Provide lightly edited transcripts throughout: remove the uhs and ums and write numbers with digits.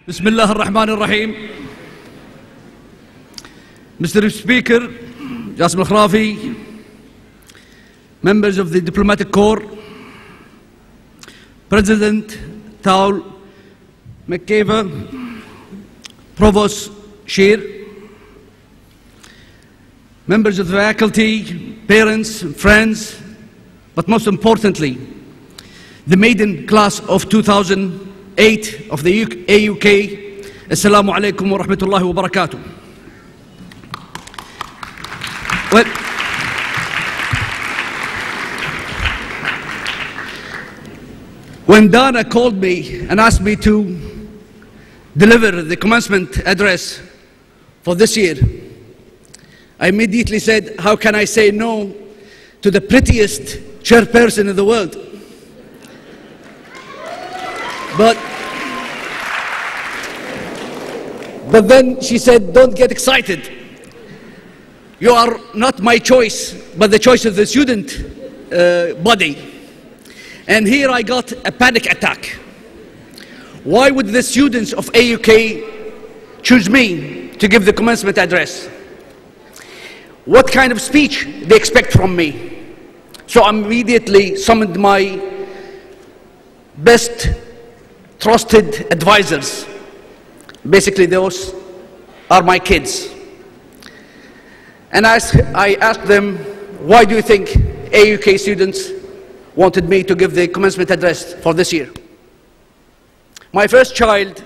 بسم الله الرحمن الرحيم. Mr. Speaker, Jasm Al-Khrafi, members of the Diplomatic Corps, President Taul McCaver, Provost Shear, members of the faculty, parents, friends, but most importantly, the maiden class of 2008 of the AUK, Assalamu alaikum wa rahmatullahi wa barakatuh. Well, when Dana called me and asked me to deliver the commencement address for this year, I immediately said, how can I say no to the prettiest chairperson in the world? But then she said, don't get excited. You are not my choice, but the choice of the student body. And here I got a panic attack. Why would the students of AUK choose me to give the commencement address? What kind of speech they expect from me? So I immediately summoned my best trusted advisors. Basically, those are my kids. And I asked them, why do you think AUK students wanted me to give the commencement address for this year? My first child,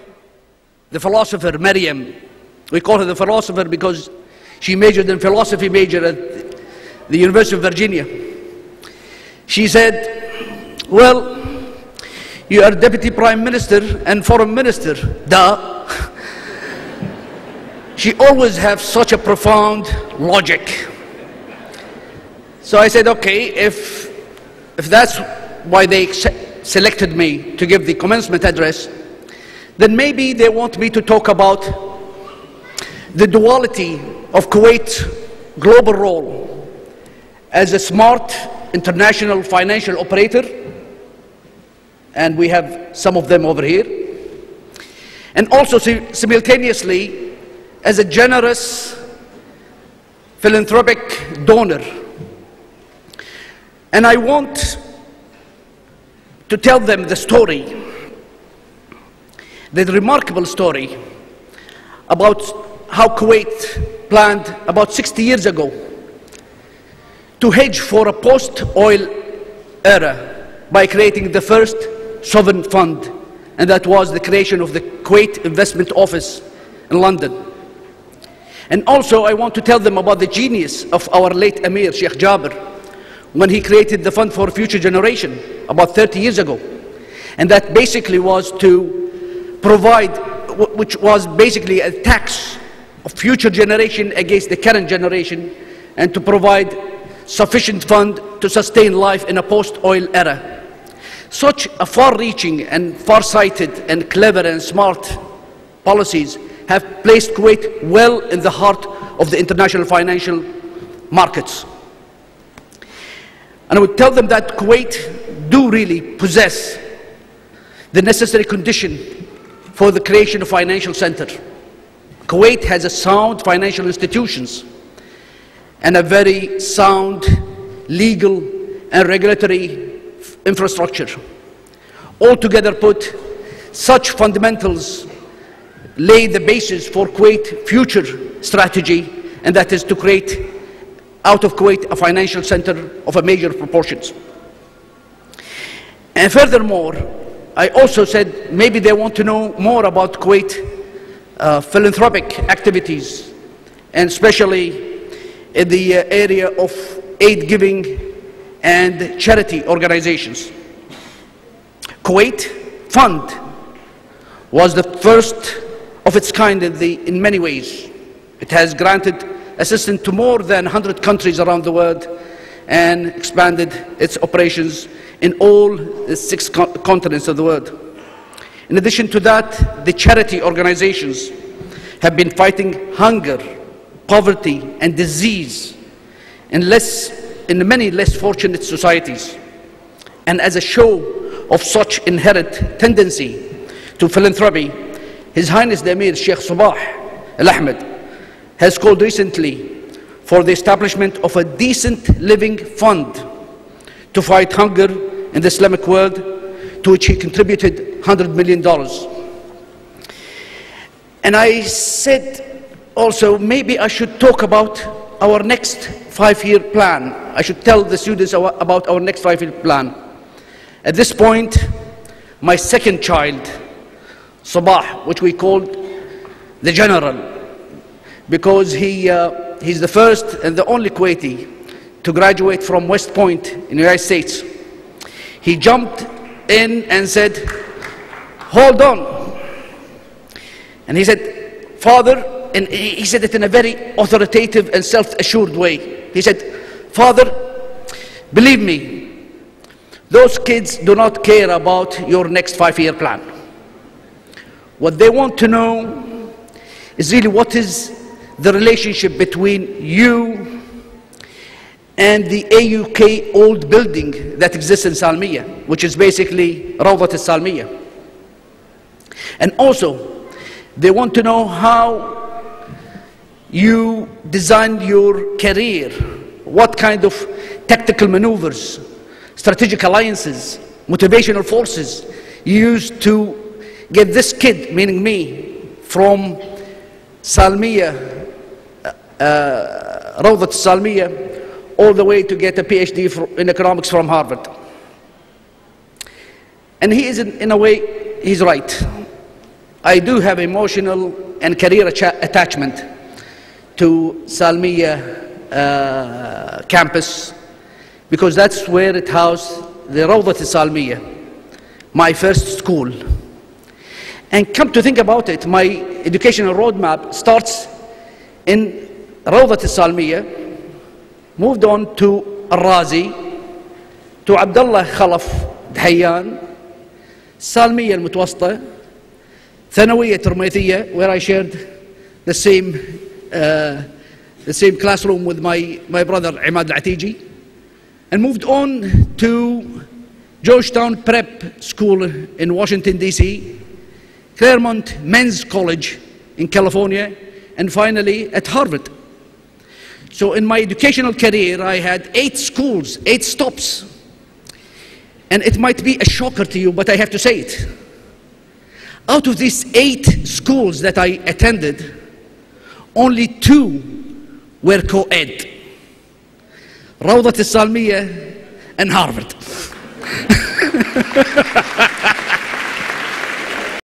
the philosopher Maryam, we call her the philosopher because she majored in philosophy major at the University of Virginia. She said, well, you are Deputy Prime Minister and Foreign Minister, duh. She always has such a profound logic. So I said, okay, if that's why they selected me to give the commencement address, then maybe they want me to talk about the duality of Kuwait's global role as a smart international financial operator, and we have some of them over here, and also simultaneously as a generous philanthropic donor. And I want to tell them the story, the remarkable story about how Kuwait planned about 60 years ago to hedge for a post-oil era by creating the first sovereign fund, and that was the creation of the Kuwait Investment Office in London. And also I want to tell them about the genius of our late Emir, Sheikh Jabir, when he created the Fund for Future Generation about 30 years ago. And that basically was to provide, which was basically a tax of future generation against the current generation, and to provide sufficient fund to sustain life in a post-oil era. Such a far-reaching and far-sighted and clever and smart policies have placed Kuwait well in the heart of the international financial markets. And I would tell them that Kuwait do really possess the necessary condition for the creation of a financial center. Kuwait has a sound financial institutions and a very sound legal and regulatory infrastructure. Altogether put, such fundamentals lay the basis for Kuwait's future strategy, and that is to create out of Kuwait a financial center of a major proportions. And furthermore, I also said maybe they want to know more about Kuwait philanthropic activities, and especially in the area of aid giving and charity organizations. Kuwait Fund was the first of its kind in many ways. It has granted assistance to more than 100 countries around the world and expanded its operations in all the 6 continents of the world. In addition to that, the charity organizations have been fighting hunger, poverty, and disease in many less fortunate societies. And as a show of such inherent tendency to philanthropy, His Highness the Emir Sheikh Sabah Al-Ahmed has called recently for the establishment of a decent living fund to fight hunger in the Islamic world, to which he contributed $100 million. And I said also, maybe I should talk about our next 5-year plan. I should tell the students about our next 5-year plan. At this point, my second child, Sabah, which we called the General, because he's the first and the only Kuwaiti to graduate from West Point in the United States. He jumped in and said, hold on. And he said, Father, and he said it in a very authoritative and self-assured way. He said, Father, believe me, those kids do not care about your next 5-year plan. What they want to know is really what is the relationship between you and the AUK old building that exists in Salmiya, which is basically Rawdat al-Salmiya. And also, they want to know how you designed your career, what kind of tactical maneuvers, strategic alliances, motivational forces you used to get this kid, meaning me, from Salmiya, Rawdat al-Salmiya, all the way to get a PhD in economics from Harvard. And he is, in a way, he's right. I do have emotional and career attachment to Salmiya campus, because that's where it housed the Rawdat al-Salmiya, my first school. And come to think about it, my educational roadmap starts in Rawdat al-Salmiya, moved on to Al-Razi, to Abdullah Khalaf Dhayyan, Salmiya al-Mutwasita, Thanawiyya Turmaythiyya, where I shared the same classroom with my brother Imad Al-Atiji, and moved on to Georgetown Prep School in Washington, D.C., Claremont Men's College in California, and finally at Harvard. So in my educational career, I had 8 schools, 8 stops. And it might be a shocker to you, but I have to say it. Out of these 8 schools that I attended, only 2 were co-ed. Rawdat al-Salmiya and Harvard.